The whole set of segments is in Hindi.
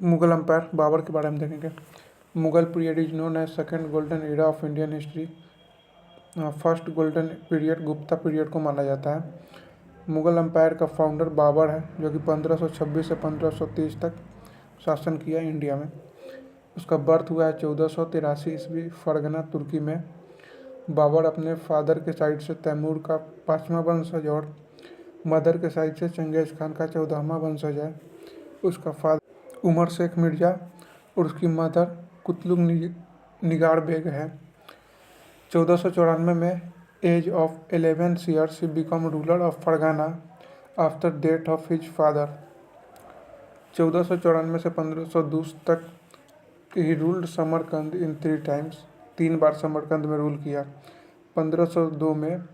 मुगल एम्पायर बाबर के बारे में देखेंगे। Mughal period is known as second golden era of Indian history. First golden period Gupta period को माना जाता है। मुगल एम्पायर का फाउंडर बाबर है, जो कि 1526 से 1530 तक शासन किया इंडिया में। उसका बर्थ हुआ है 1483 ईस्वी फरगना तुर्की में। बाबर अपने फादर के साइड से तैमूर का 5वां वंशज और मदर के साइड से चंगेज खान का 14वां वंशज है। उसका फादर उमर शेख मिर्जा और उसकी मदर कुतलुग निगार बेग है। 1494 में age of 11 years he become ruler of Fergana after death of his father. 1494 से 1502 तक he ruled Samarkand in 3 times. 3 बार समरकंद में रूल किया। 1502 में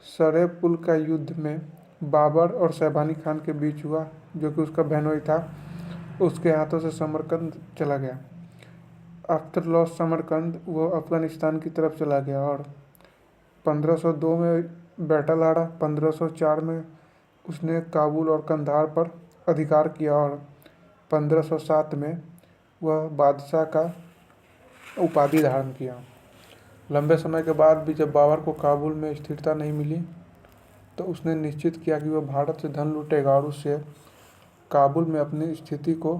सरे पुल का युद्ध में बाबर और शैबानी खान के बीच हुआ, जो कि उसका बहनोई था। उसके हाथों से समरकंद चला गया। आफ्टर लॉस समरकंद वो अफगानिस्तान की तरफ चला गया और 1502 में बैटल हारा। 1504 में उसने काबुल और कंधार पर अधिकार किया और 1507 में वह बादशाह का उपाधि धारण किया। लंबे समय के बाद भी जब बाबर को काबुल में स्थिरता नहीं मिली, तो उसने निश्चित किया कि वह भारत से धन लूटेगा और उससे काबुल में अपनी स्थिति को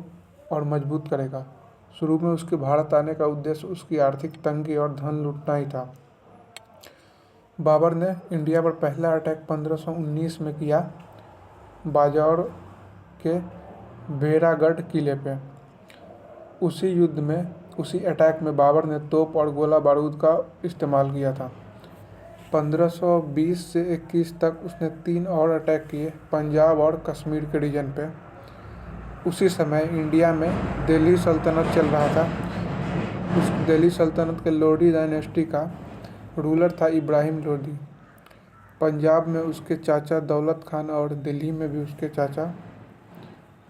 और मजबूत करेगा। शुरू में उसके भारत आने का उद्देश्य उसकी आर्थिक तंगी और धन लूटना ही था। बाबर ने इंडिया पर पहला अटैक 1519 में किया, बाजौर के भेरागढ़ किले पे। उसी अटैक में बाबर ने तोप और गोला बारूद का इस्तेमाल किया था। 1520 से 21 तक उसने 3 और अटैक किए पंजाब और कश्मीर के रीजन पे। उसी समय इंडिया में दिल्ली सल्तनत चल रहा था। उस दिल्ली सल्तनत के लोधी डायनेस्टी का रूलर था इब्राहिम लोधी। पंजाब में उसके चाचा दौलत खान और दिल्ली में भी उसके चाचा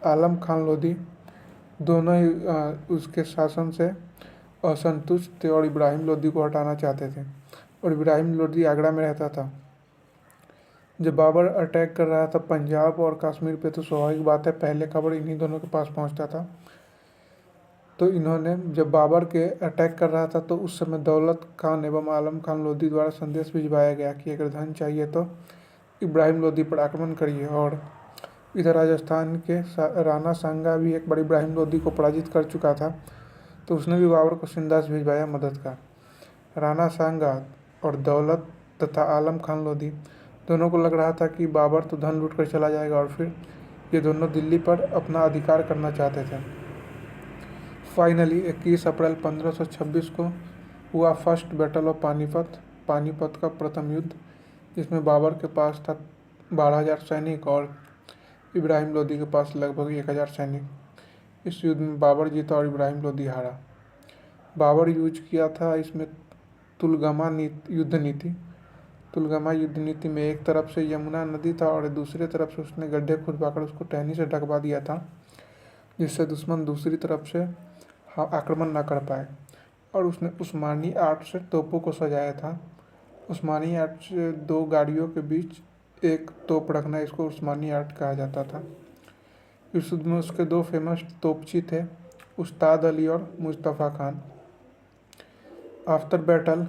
आलम खान लोधी दोनों ही उसके शासन से असंतुष्ट थे और इब्राहिम लोधी को हटाना चाहते थे। और इब्राहिम लोधी आगरा में रहता था। जब बाबर अटैक कर रहा था पंजाब और कश्मीर पे, तो स्वाभाविक बात है पहले खबर इन्हीं दोनों के पास पहुंचता था। तो इन्होंने जब बाबर के अटैक कर रहा था, तो उस समय दौलत खान एवं आलम खान लोधी द्वारा संदेश भिजवाया गया कि अगर धन चाहिए तो इब्राहिम लोधी पर आक्रमण करिए। और इधर राजस्थान के राणा सांगा भी एक बार इब्राहिम लोधी को पराजित कर चुका था, तो उसने भी बाबर को संदेश भिजवाया मदद का। राणा सांगा और दौलत तथा आलम खान लोधी दोनों को लग रहा था कि बाबर तो धन लूट कर चला जाएगा और फिर ये दोनों दिल्ली पर अपना अधिकार करना चाहते थे। फाइनली 21 अप्रैल 1526 को हुआ फर्स्ट बैटल ऑफ पानीपत का प्रथम युद्ध, जिसमें बाबर के पास था 12,000 सैनिक और इब्राहिम लोधी के पास लगभग 1,000 सैनिक। इस युद्ध में बाबर जीता और इब्राहिम लोधी हारा। बाबर यूज किया था इसमें तुलगमा युद्ध नीति। तुलगमा युद्ध नीति में एक तरफ से यमुना नदी था और दूसरी तरफ से उसने गड्ढे खुदवाकर उसको टहनी से ढकवा दिया था, जिससे दुश्मन दूसरी तरफ से आक्रमण न कर पाए। और उसने उस्मानी आर्ट से तोपों को सजाया था। उस्मानी आर्ट से 2 गाड़ियों के बीच एक तोप रखना, इसको उस्मानी आर्ट कहा जाता था। इस युद्ध में उसके 2 फेमस तोपची थे, उस्ताद अली और मुस्तफ़ा खान। आफ्टर बैटल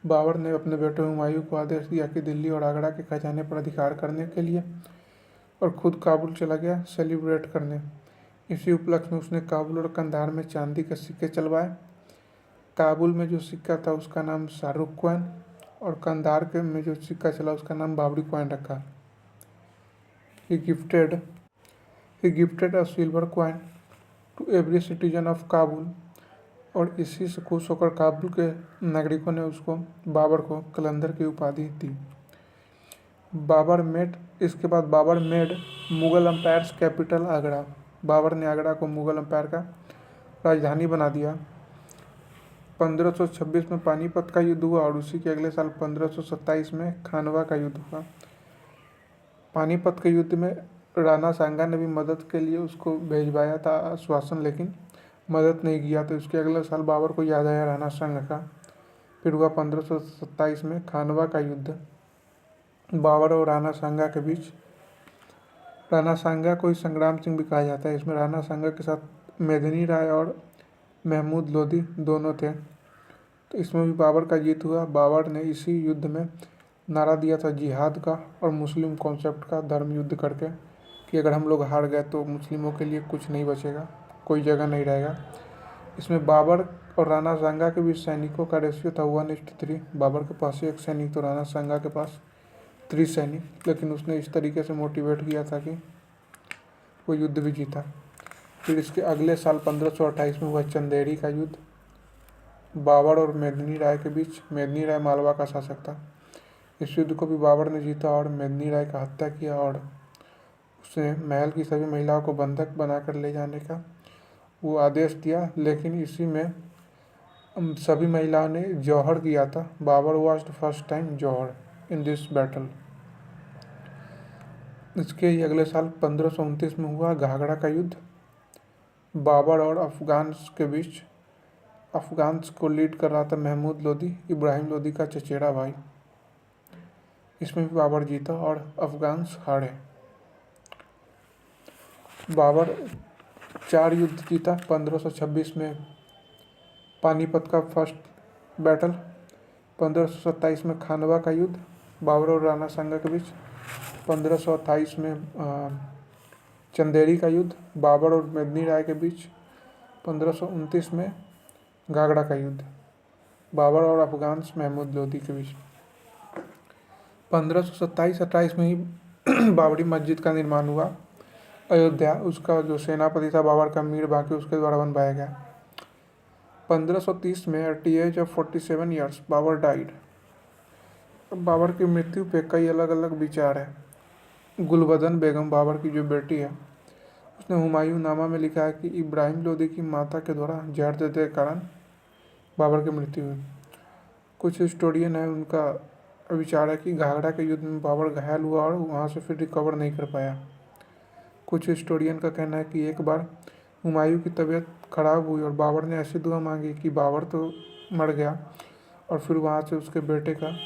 बाबर ने अपने बेटे हुमायूं को आदेश दिया कि दिल्ली और आगरा के खजाने पर अधिकार करने के लिए, और खुद काबुल चला गया सेलिब्रेट करने। इसी उपलक्ष्य में उसने काबुल और कंधार में चांदी के सिक्के चलवाए। काबुल में जो सिक्का था उसका नाम शाहरुख कॉइन और कंधार के में जो सिक्का चला उसका नाम बाबरी कॉइन रखा। He gifted a silver coin to every citizen of Kabul. और इसी से खुश होकर काबुल के नागरिकों ने बाबर को कलंदर की उपाधि दी। इसके बाद Babur made Mughal empire's capital Agra. Babur ने आगरा को मुगल एम्पायर का राजधानी बना दिया। 1526 में पानीपत का युद्ध हुआ और उसी के अगले साल 1527 में खानवा का युद्ध हुआ। पानीपत के युद्ध में राणा सांगा ने भी मदद के लिए उसको भेजवाया था आश्वासन, लेकिन मदद नहीं किया। तो इसके अगले साल बाबर को याद आया राणा सांगा का। फिर हुआ 1527 में खानवा का युद्ध बाबर और राणा सांगा के बीच। राणा सांगा को ही संग्राम सिंह भी कहा जाता है। इसमें राणा सांगा के साथ मेदिनी राय और महमूद लोदी दोनों थे। तो इसमें भी बाबर का जीत हुआ। बाबर ने इसी युद्ध में नारा दिया था जिहाद का और मुस्लिम कॉन्सेप्ट का, धर्म युद्ध करके, कि अगर हम लोग हार गए तो मुस्लिमों के लिए कुछ नहीं बचेगा, कोई जगह नहीं रहेगा। इसमें बाबर और राणा सांगा के बीच सैनिकों का रेशियो था 1:3। बाबर के पास 1 सैनिक तो राणा सांगा के पास 3 सैनिक, लेकिन उसने इस तरीके से मोटिवेट किया था कि वो युद्ध भी जीता। फिर इसके अगले साल 1528 में हुआ चंदेरी का युद्ध बाबर और मेदिनी राय के बीच। मेदिनी राय मालवा का शासक था। इस युद्ध को भी बाबर ने जीता और मेदिनी राय का हत्या किया और उसने महल की सभी महिलाओं को बंधक बनाकर ले जाने का वो आदेश दिया, लेकिन इसी में सभी महिलाओं ने जौहर किया था। Babur was the first time jauhar in this battle. इसके ही अगले साल 1529 में हुआ घाघरा का युद्ध बाबर और अफगान्स के बीच। अफगान्स को लीड कर रहा था महमूद लोदी, इब्राहिम लोदी का चचेरा भाई। इसमें भी बाबर जीता और अफगान्स हारे। बाबर 4 युद्ध जीता। 1526 में पानीपत का फर्स्ट बैटल, 1527 में खानवा का युद्ध बाबर और राणा सांगा के बीच, 1528 में चंदेरी का युद्ध बाबर और मेदिनी राय के बीच, 1529 में घाघरा का युद्ध बाबर और अफगान्स महमूद लोदी के बीच। 1527-28 में ही बाबरी मस्जिद का निर्माण हुआ अयोध्या। उसका जो सेनापति था बाबर का, मीर बाकी, उसके द्वारा बनवाया गया। 1530 में at the age of 47 years Babur died. Babur की मृत्यु पे कई अलग अलग विचार है। गुलबदन बेगम बाबर की जो बेटी है, उसने हुमायूं नामा में लिखा है कि इब्राहिम लोदी की माता के द्वारा जहर देने के कारण बाबर की मृत्यु हुई। कुछ हिस्टोरियन है, उनका विचार है कि घाघरा के युद्ध में बाबर घायल हुआ और वहाँ से फिर रिकवर नहीं कर पाया। कुछ हिस्टोरियन का कहना है कि एक बार हुमायूं की तबीयत खराब हुई और बाबर ने ऐसी दुआ मांगी कि बाबर तो मर गया और फिर वहाँ से उसके बेटे का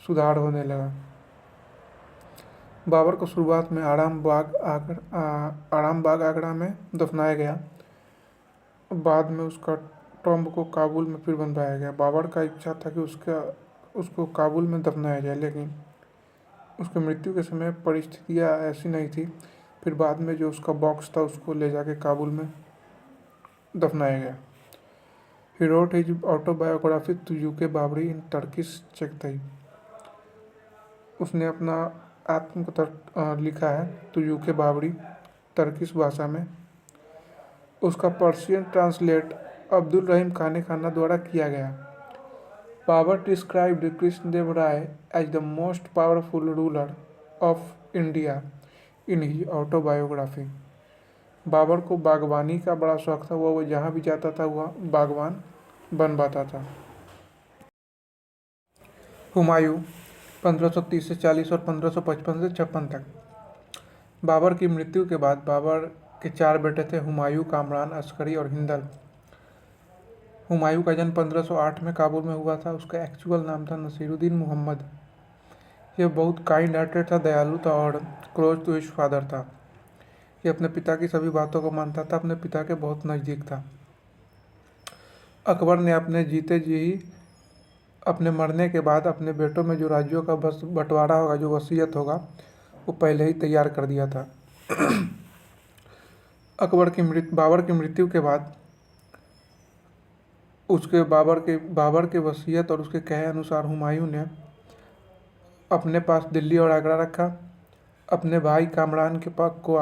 सुधार होने लगा। बाबर को शुरुआत में आराम बाग आगरा में दफनाया गया। बाद में उसका टॉम्ब को काबुल में फिर बनवाया गया। बाबर का इच्छा था कि उसको काबुल में दफनाया जाए, लेकिन उसकी मृत्यु के समय परिस्थितियाँ ऐसी नहीं थी। फिर बाद में जो उसका बॉक्स था उसको ले जाके काबुल में दफनाया गया। He wrote his autobiography Tuzuk Baburi in Turkish Chagatai. उसने अपना आत्मकथा लिखा है टू यूके बाबरी टर्किश भाषा में। उसका पर्शियन ट्रांसलेट अब्दुल रहीम खाना द्वारा किया गया। Babur described Krishnadeva Raya as the most powerful ruler of India in his autobiography. Babur को बागवानी का बड़ा शौक था। वो जहाँ भी जाता था वह बागवान बन पाता था। हुमायूं 1530 से 40 और 1555 से 56 तक। बाबर की मृत्यु के बाद बाबर के 4 बेटे थे, हुमायूं, कामरान, अस्करी और हिंदल। हुमायूं का जन्म 1508 में काबुल में हुआ था। उसका एक्चुअल नाम था नसीरुद्दीन मोहम्मद। यह बहुत काइंड हार्टेड था, दयालु था और क्लोज टू हिज फादर था। ये अपने पिता की सभी बातों को मानता था, अपने पिता के बहुत नज़दीक था। अकबर ने अपने जीते जी ही अपने मरने के बाद अपने बेटों में जो राज्यों का बंटवारा होगा, जो वसीयत होगा, वो पहले ही तैयार कर दिया था। बाबर की मृत्यु के बाद उसके बाबर के वसीयत और उसके कहे अनुसार हुमायूं ने अपने पास दिल्ली और आगरा रखा। अपने भाई कामरान के पास को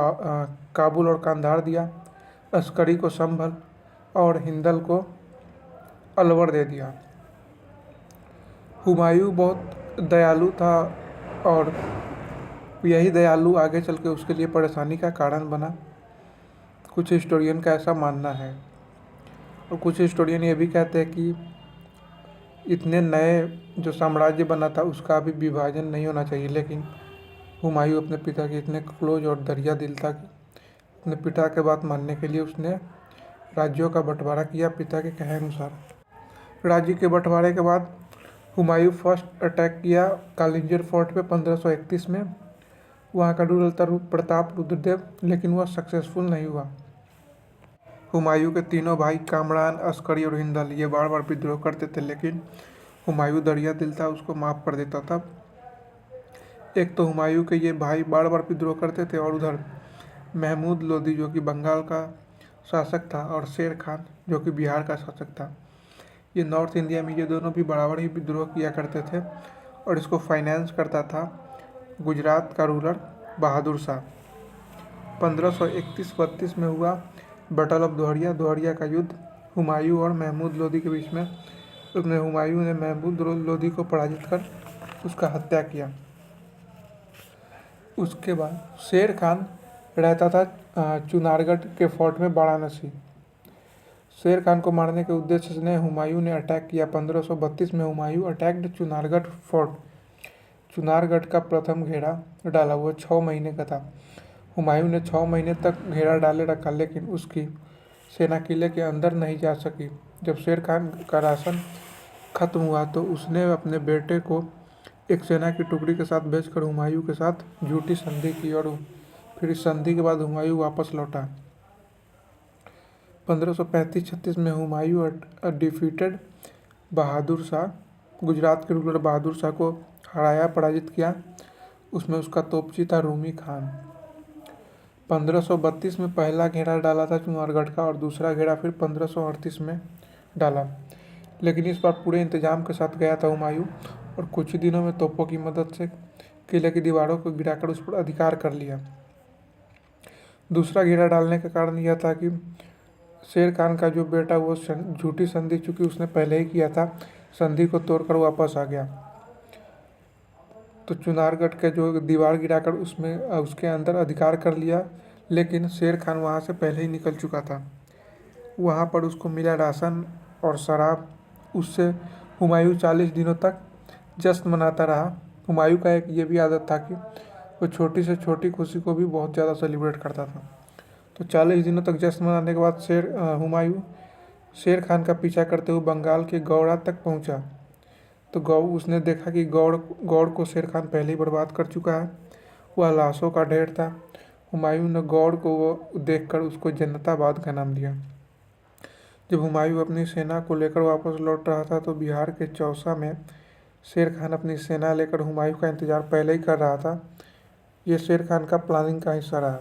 काबुल और कांधार दिया। अस्करी को संभल और हिंदल को अलवर दे दिया। हुमायूं बहुत दयालु था और यही दयालु आगे चल के उसके लिए परेशानी का कारण बना। कुछ हिस्टोरियन का ऐसा मानना है और कुछ हिस्टोरियन ये भी कहते हैं कि इतने नए जो साम्राज्य बना था उसका अभी विभाजन नहीं होना चाहिए, लेकिन हुमायूं अपने पिता के इतने क्लोज और दरिया दिल था कि अपने पिता के बात मानने के लिए उसने राज्यों का बंटवारा किया पिता के कहे अनुसार। राज्य के बंटवारे के बाद हुमायूं फर्स्ट अटैक किया कालिंजर फोर्ट पे 1531 में। वहाँ का रूलर था प्रताप रुद्रदेव, लेकिन वह सक्सेसफुल नहीं हुआ। हुमायूं के तीनों भाई कामरान, अस्करी और हिंदल ये बार बार विद्रोह करते थे, लेकिन हुमायूं दरिया दिल था, उसको माफ़ कर देता था। एक तो हुमायूं के ये भाई बार बार विद्रोह करते थे और उधर महमूद लोदी जो कि बंगाल का शासक था और शेर खान जो कि बिहार का शासक था, ये नॉर्थ इंडिया में ये दोनों भी बराबर ही विद्रोह किया करते थे और इसको फाइनेंस करता था गुजरात का रूलर बहादुर शाह। 1531-32 में हुआ बैटल ऑफ दोहरिया, दोहरिया का युद्ध हुमायूं और महमूद लोदी के बीच में। उसमें हुमायूं ने महमूद लोदी को पराजित कर उसका हत्या किया। उसके बाद शेर खान रहता था चुनारगढ़ के फोर्ट में वाराणसी। शेर खान को मारने के उद्देश्य से हुमायूं ने अटैक किया। 1532 में हुमायूं अटैक्ड चुनारगढ़ फोर्ट। चुनारगढ़ का प्रथम घेरा डाला, वो 6 महीने का था। हुमायूं ने 6 महीने तक घेरा डाले रखा, लेकिन उसकी सेना किले के अंदर नहीं जा सकी। जब शेर खान का राशन खत्म हुआ तो उसने अपने बेटे को एक सेना की टुकड़ी के साथ भेजकर हुमायूं के साथ झूठी संधि की और फिर इस संधि के बाद हुमायूं वापस लौटा। 1535-36 में हुमायूं डिफीटेड बहादुर शाह, गुजरात के रूलर बहादुर शाह को हराया, पराजित किया। उसमें उसका तोपची था रूमी खान। 1532 में पहला घेरा डाला था चुनारगढ़ का और दूसरा घेरा फिर 1538 में डाला, लेकिन इस बार पूरे इंतजाम के साथ गया था हुमायूं और कुछ ही दिनों में तोपों की मदद से किले की दीवारों को गिराकर उस पर अधिकार कर लिया। दूसरा घेरा डालने का कारण यह था कि शेर खान का जो बेटा वो झूठी संधि, चूंकि उसने पहले ही किया था, संधि को तोड़कर वापस आ गया, तो चुनारगढ़ के जो दीवार गिराकर उसमें उसके अंदर अधिकार कर लिया। लेकिन शेर खान वहाँ से पहले ही निकल चुका था। वहाँ पर उसको मिला राशन और शराब। उससे हुमायूं 40 दिनों तक जश्न मनाता रहा। हुमायूं का एक ये भी आदत था कि वो छोटी से छोटी खुशी को भी बहुत ज़्यादा सेलिब्रेट करता था। तो 40 दिनों तक जश्न मनाने के बाद हुमायूं शेर खान का पीछा करते हुए बंगाल के गौड़ा तक पहुंचा। तो उसने देखा कि गौड़ को शेर खान पहले ही बर्बाद कर चुका है। वह लाशों का ढेर था। हुमायूं ने गौड़ को वो देखकर उसको जन्नताबाद का नाम दिया। जब हुमायूं अपनी सेना को लेकर वापस लौट रहा था तो बिहार के चौसा में शेर खान अपनी सेना लेकर हुमायूं का इंतजार पहले ही कर रहा था। ये शेर खान का प्लानिंग का हिस्सा रहा।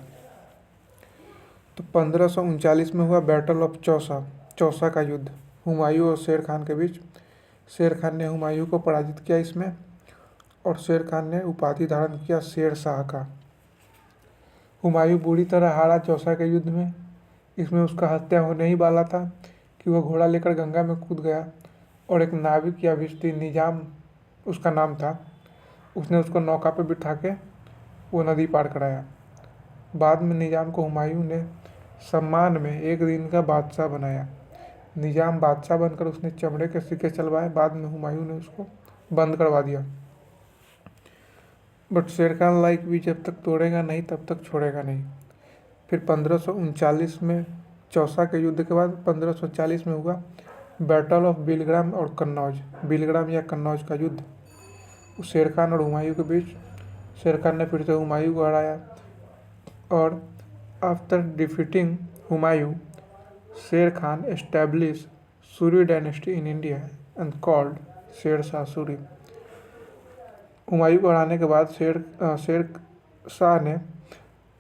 तो 1539 में हुआ बैटल ऑफ चौसा, चौसा का युद्ध हुमायूं और शेर खान के बीच। शेर खान ने हुमायूं को पराजित किया इसमें और शेर खान ने उपाधि धारण किया शेर शाह का। हुमायूं बुरी तरह हारा चौसा के युद्ध में। इसमें उसका हत्या होने ही वाला था कि वह घोड़ा लेकर गंगा में कूद गया और एक नाविक या भिश्ती, निजाम उसका नाम था, उसने उसको नौका पर बिठा के वो नदी पार कराया। बाद में निजाम को हुमायूं ने सम्मान में एक दिन का बादशाह बनाया। निजाम बादशाह बनकर उसने चमड़े के सिक्के चलवाए। बाद में हुमायूं ने उसको बंद करवा दिया। बट शेर खान लाइक भी जब तक तोड़ेगा नहीं तब तक छोड़ेगा नहीं। फिर 1539 में चौसा के युद्ध के बाद 1540 में हुआ बैटल ऑफ बिलग्राम और कन्नौज, बिलग्राम या कन्नौज का युद्ध शेर खान और हुमायूं के बीच। शेर खान ने फिर से हुमायूं को हराया और आफ्टर डिफीटिंग हुमायूं, शेर Khan establish Suri dynasty in India and called Sher Shah Suri. Humayun को हराने के बाद शेर शाह ने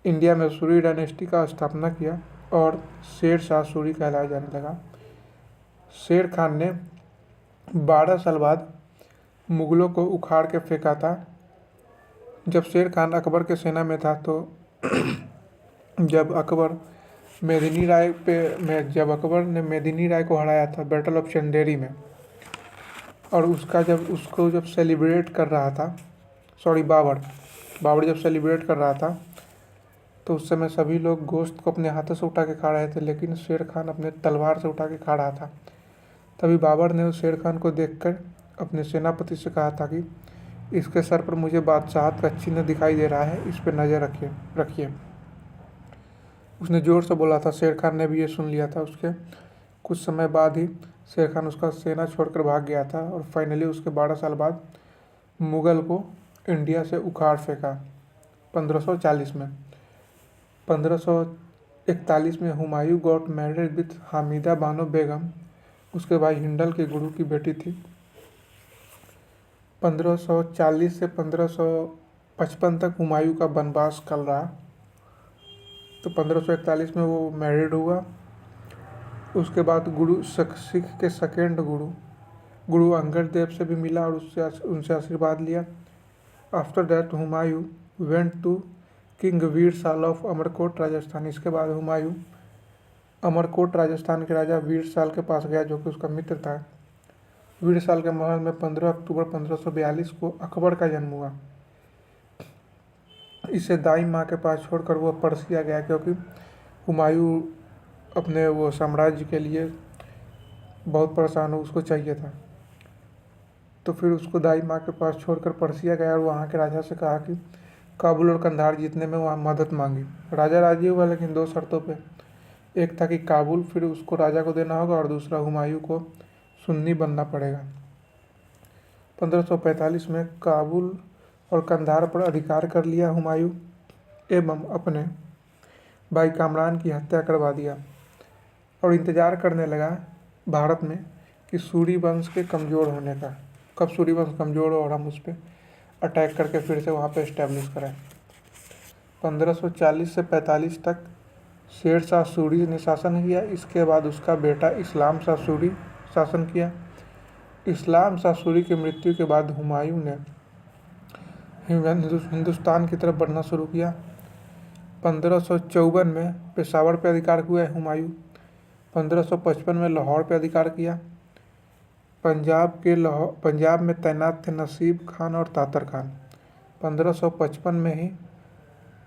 इंडिया में सूरी डायनेस्टी का स्थापना किया और शेर शाह सूरी कहलाया जाने लगा। शेर खान ने 12 साल बाद मुगलों को उखाड़ के फेंका था। जब शेर खान अकबर के सेना में था तो जब अकबर ने मेदिनी राय को हराया था बैटल ऑफ चंदेरी में, और उसको सेलिब्रेट कर रहा था, बाबर जब सेलिब्रेट कर रहा था तो उस समय सभी लोग गोश्त को अपने हाथों से उठा के खा रहे थे, लेकिन शेर खान अपने तलवार से उठा के खा रहा था। तभी बाबर ने उस शेर खान को देखकर अपने सेनापति से कहा था कि इसके सर पर मुझे बादशाहत का चिन्ह दिखाई दे रहा है, इस पर नज़र रखिए। उसने ज़ोर से बोला था। शेर खान ने भी ये सुन लिया था। उसके कुछ समय बाद ही शेर खान उसका सेना छोड़कर भाग गया था और फाइनली उसके 12 साल बाद मुग़ल को इंडिया से उखाड़ फेंका 1540 में। 1341 में Humayun got married with Hamida Bano Begum, उसके भाई हिंडल के गुरु की बेटी थी। 1540 से 1555 तक हुमायूं का वनवास काल रहा। तो 1541 में वो मैरिड हुआ। उसके बाद सिख के सेकेंड गुरु अंगद देव से भी मिला और उनसे आशीर्वाद लिया। After that Humayun went to king Veer Sal of Amarkot Rajasthan. इसके बाद हुमायूं अमरकोट राजस्थान के राजा वीर साल के पास गया, जो कि उसका मित्र था। वीर साल के महल में 15 अक्टूबर 1542 को अकबर का जन्म हुआ। इसे दाई माँ के पास छोड़कर वो पर्सिया गया, क्योंकि हुमायूं अपने वो साम्राज्य के लिए बहुत परेशान हो, उसको चाहिए था। तो फिर उसको दाई माँ के पास छोड़कर पर्सिया गया और वहाँ के राजा से कहा कि काबुल और कंधार जीतने में वहाँ मदद मांगी। राजा राजी हुआ, लेकिन 2 शर्तों पे। एक था कि काबुल फिर उसको राजा को देना होगा और दूसरा हुमायूं को सुन्नी बनना पड़ेगा। 1545 में काबुल और कंधार पर अधिकार कर लिया हुमायूं एवं अपने भाई कामरान की हत्या करवा दिया और इंतजार करने लगा भारत में कि सूरी वंश के कमज़ोर होने का, कब सूरी वंश कमज़ोर हो और हम उस पर अटैक करके फिर से वहाँ पे इस्टेब्लिश करें। 1540 से 45 तक शेर शाह सूरी ने शासन किया। इसके बाद उसका बेटा इस्लाम शाह सूरी शासन किया। इस्लाम शाह सूरी की मृत्यु के बाद हुमायूं ने हिंदुस्तान की तरफ बढ़ना शुरू किया। 1554 में पेशावर पर अधिकार हुआ हुमायूं। 1555 में लाहौर पर अधिकार किया। पंजाब में तैनात थे नसीब खान और तातर खान। 1555 में ही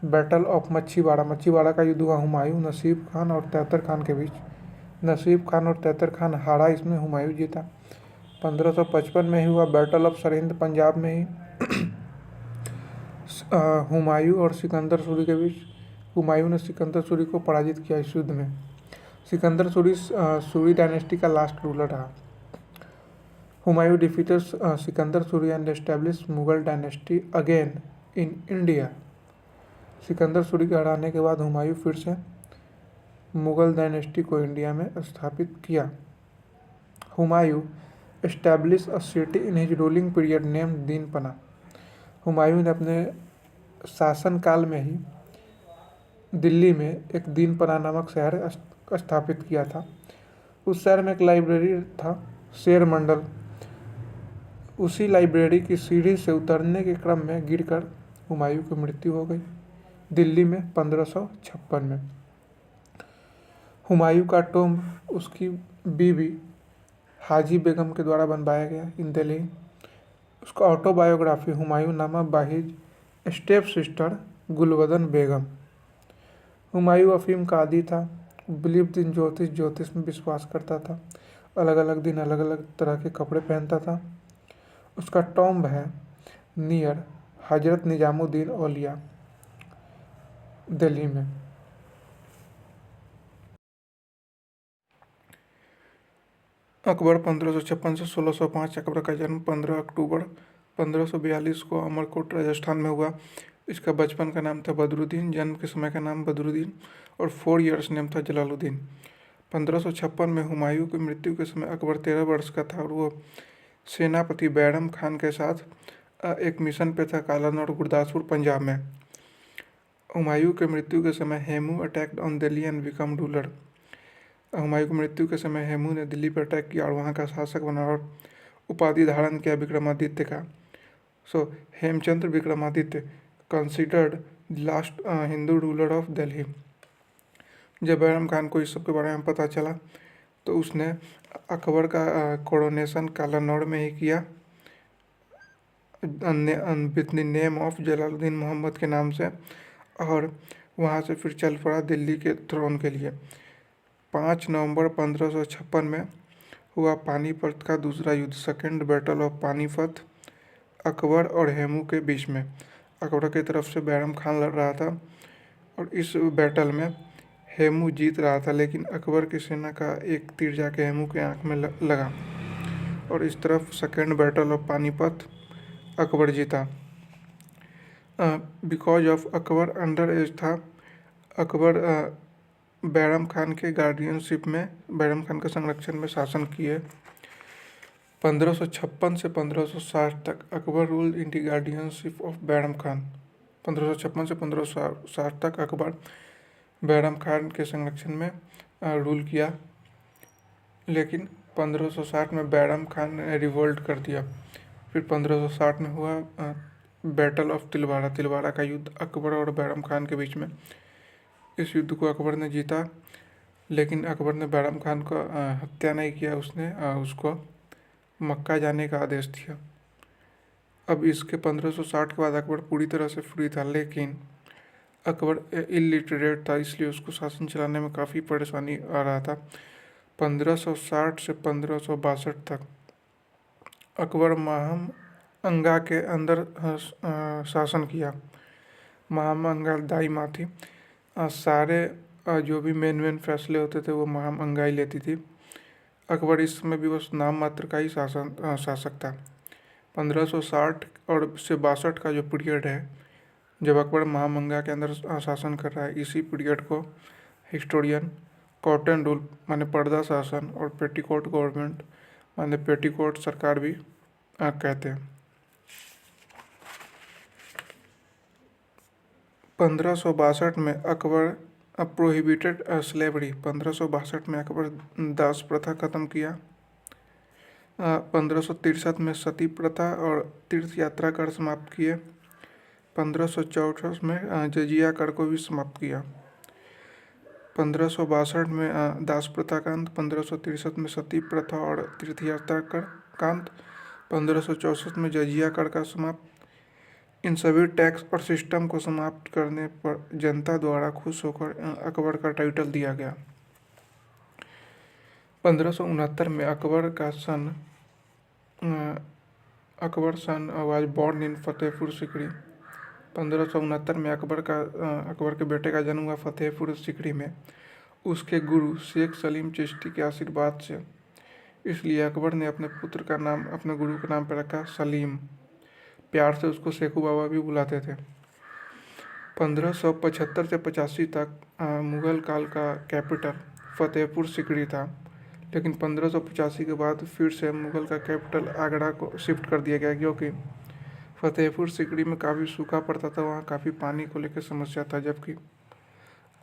बैटल ऑफ मच्छीवाड़ा का युद्ध हुआ हुमायूं, नसीब खान और तातर खान के बीच। नसीब खान और तातर खान हारा, इसमें हुमायूं जीता। 1555 में ही हुआ बैटल ऑफ सरहिंद, पंजाब में ही हुमायूं और सिकंदर सूरी के बीच। हुमायूं ने सिकंदर सूरी को पराजित किया इस युद्ध में। सिकंदर सूरी डायनेस्टी का लास्ट रूलर रहा। Humayun defeated Sikandar Suri and establish Mughal dynasty again in India. Sikandar Suri के हराने के बाद हुमायूं फिर से मुगल डायनेस्टी को इंडिया में स्थापित किया। Humayun establish a city in his ruling period name Dinpanah. Humayun ने अपने शासनकाल में ही दिल्ली में एक दीनपना नामक शहर स्थापित किया था। उस शहर में एक लाइब्रेरी था, शेर मंडल। उसी लाइब्रेरी की सीढ़ी से उतरने के क्रम में गिरकर हुमायूं की मृत्यु हो गई दिल्ली में 1556 में। हुमायूं का टोम्ब उसकी बीवी हाजी बेगम के द्वारा बनवाया गया इन दिल्ली। उसका autobiography Humayun nama by his step sister Gulbadan Begum. Humayun अफीम का आदी था, बिलीव्ड इन ज्योतिष में विश्वास करता था, अलग अलग दिन अलग अलग तरह के कपड़े पहनता था। उसका टॉम्ब है नियर हजरत निजामुद्दीन औलिया, दिल्ली में। अकबर 1556 से 1605। अकबर का जन्म 15 अक्टूबर 1542 को अमरकोट राजस्थान में हुआ। इसका बचपन का नाम था बदरुद्दीन, जन्म के समय का नाम बदरुद्दीन और 4 इयर्स नेम था जलालुद्दीन। 1556 में हुमायूं की मृत्यु के समय अकबर 13 वर्ष का था और वो सेनापति बैरम खान के साथ एक मिशन पे था कालन और गुरदासपुर पंजाब में। हुमायूं के मृत्यु के समय Hemu attacked on Delhi and become ruler. Humayun की मृत्यु के समय हेमू ने दिल्ली पर अटैक किया और वहाँ का शासक बना और उपाधि धारण किया विक्रमादित्य का। So Hemchandra Vikramaditya considered last Hindu ruler of Delhi. जब बैरम खान को इस सब के बारे में पता चला तो उसने अकबर का कोरोनेशन कालानौर में ही किया with the name of Jalaluddin Mohammad के नाम से, और वहाँ से फिर चल पड़ा दिल्ली के थ्रोन के लिए। 5 नवंबर 1556 में हुआ पानीपत का दूसरा युद्ध, second battle of Panipat, Akbar और हेमू के बीच में। अकबर की तरफ से बैरम खान लड़ रहा था और इस बैटल में हेमू जीत रहा था, लेकिन अकबर की सेना का एक तीर जाके हेमू के आँख में लगा और इस तरफ second battle of Panipat Akbar जीता। Because of Akbar under age था। अकबर बैरम खान के गार्डियनशिप में, बैरम खान के संरक्षण में शासन किए। 1556 से 1560 तक Akbar ruled in the guardianship of Bairam Khan. 1556 से 1560 तक अकबर बैरम खान के संरक्षण में रूल किया, लेकिन 1560 में बैरम खान ने रिवोल्ट कर दिया। फिर 1560 में हुआ बैटल ऑफ तिलवारा, तिलवारा का युद्ध अकबर और बैरम खान के बीच में। इस युद्ध को अकबर ने जीता, लेकिन अकबर ने बैरम खान को हत्या नहीं किया, उसने उसको मक्का जाने का आदेश दिया। अब इसके 1560 के बाद अकबर पूरी तरह से फ्री था, लेकिन अकबर इलिटरेट था, इसलिए उसको शासन चलाने में काफ़ी परेशानी आ रहा था। 1560 से 1562 तक अकबर माहम अंगा के अंदर शासन किया। माहम अंगा दाई माँ थी। सारे जो भी मेन फैसले होते थे वो माहम अंगा ही लेती थी। अकबर इस समय भी बस नाम मात्र का ही शासक था। 1560 और से 62 का जो पीरियड है, जब अकबर महामंगा के अंदर शासन कर रहा है, इसी पीरियड को हिस्टोरियन कॉटन रूल माने पर्दा शासन और पेटीकोट गवर्नमेंट माने पेटीकोट सरकार भी कहते हैं। 1562 में अकबर प्रोहिबिटेड स्लेवरी, 1562 में अकबर दास प्रथा खत्म किया। 1563 में सती प्रथा और तीर्थ यात्रा कर समाप्त किए। 1564 में जजिया कर को भी समाप्त किया। 1562 में दास प्रथा का अंत, 1563 में सती प्रथा और तीर्थ यात्रा कर का अंत, 1564 में जजिया कर का समाप्त। इन सभी टैक्स और सिस्टम को समाप्त करने पर जनता द्वारा खुश होकर अकबर का टाइटल दिया गया। 1569 में Akbar son was born in Fatehpur Sikri. 1569 में अकबर के बेटे का जन्म हुआ फतेहपुर सिकरी में, उसके गुरु शेख सलीम चिश्ती के आशीर्वाद से। इसलिए अकबर ने अपने पुत्र का नाम अपने गुरु के नाम पर रखा सलीम। प्यार से उसको शेखू बाबा भी बुलाते थे। 1575 से 85 तक मुगल काल का कैपिटल फतेहपुर सिकरी था, लेकिन 1585 के बाद फिर से मुगल का कैपिटल आगरा को शिफ्ट कर दिया गया, क्योंकि फतेहपुर सिकरी में काफ़ी सूखा पड़ता था, वहाँ काफ़ी पानी को लेकर समस्या था, जबकि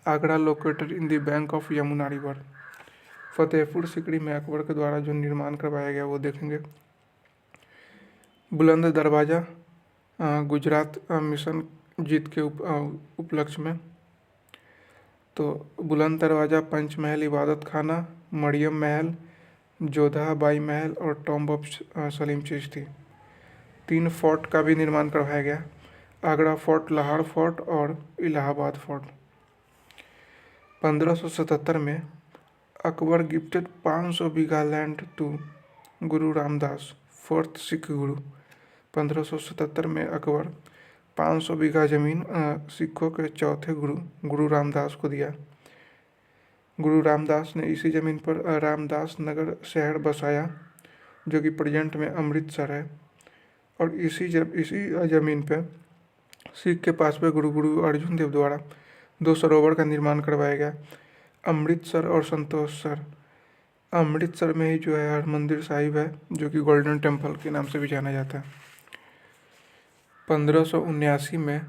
Agra located in the bank of Yamuna river. Fatehpur Sikri में अकबर के द्वारा जो निर्माण करवाया गया वो देखेंगे। बुलंद दरवाज़ा गुजरात मिशन जीत के उपलक्ष्य में। तो बुलंद दरवाज़ा, पंचमहल इबादत खाना, मरियम महल, जोधा बाई महल और tomb of Salim Chishti, 3 fort का भी निर्माण करवाया गया। आगरा फोर्ट, लाहौर फोर्ट और इलाहाबाद फोर्ट। 1577 में Akbar gifted 500 bigha land to Guru Ramdas, 4th Sikh गुरु। 1577 में अकबर 500 बीघा जमीन सिखों के चौथे गुरु रामदास को दिया। गुरु रामदास ने इसी ज़मीन पर रामदास नगर शहर बसाया, जो कि प्रेजेंट में अमृतसर है। और इसी ज़मीन पर सिख के पास में गुरु अर्जुन देव द्वारा 2 सरोवर का निर्माण करवाया गया, अमृतसर और संतोषसर। अमृतसर में ही जो है हरमंदिर साहिब है, जो कि गोल्डन टेम्पल के नाम से भी जाना जाता है। 1579 में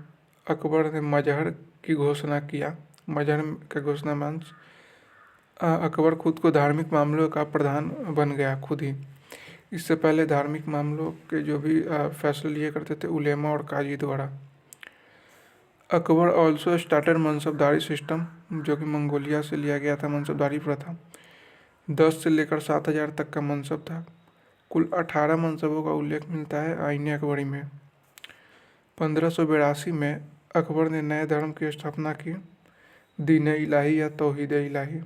अकबर ने मजहर की घोषणा किया। मजहर का घोषणा मीन्स अकबर खुद को धार्मिक मामलों का प्रधान बन गया खुद ही। इससे पहले धार्मिक मामलों के जो भी फैसले लिए करते थे उलेमा और काजी द्वारा। अकबर ऑल्सो स्टार्टेड मनसबदारी सिस्टम, जो कि मंगोलिया से लिया गया था मनसबदारी प्रथा। 10 से लेकर 7000 तक का मनसब था। कुल 18 मनसबों का उल्लेख मिलता है आईने अकबरी में। 1582 में अकबर ने नए धर्म की स्थापना की, दीन इलाही या तौहीद इलाही।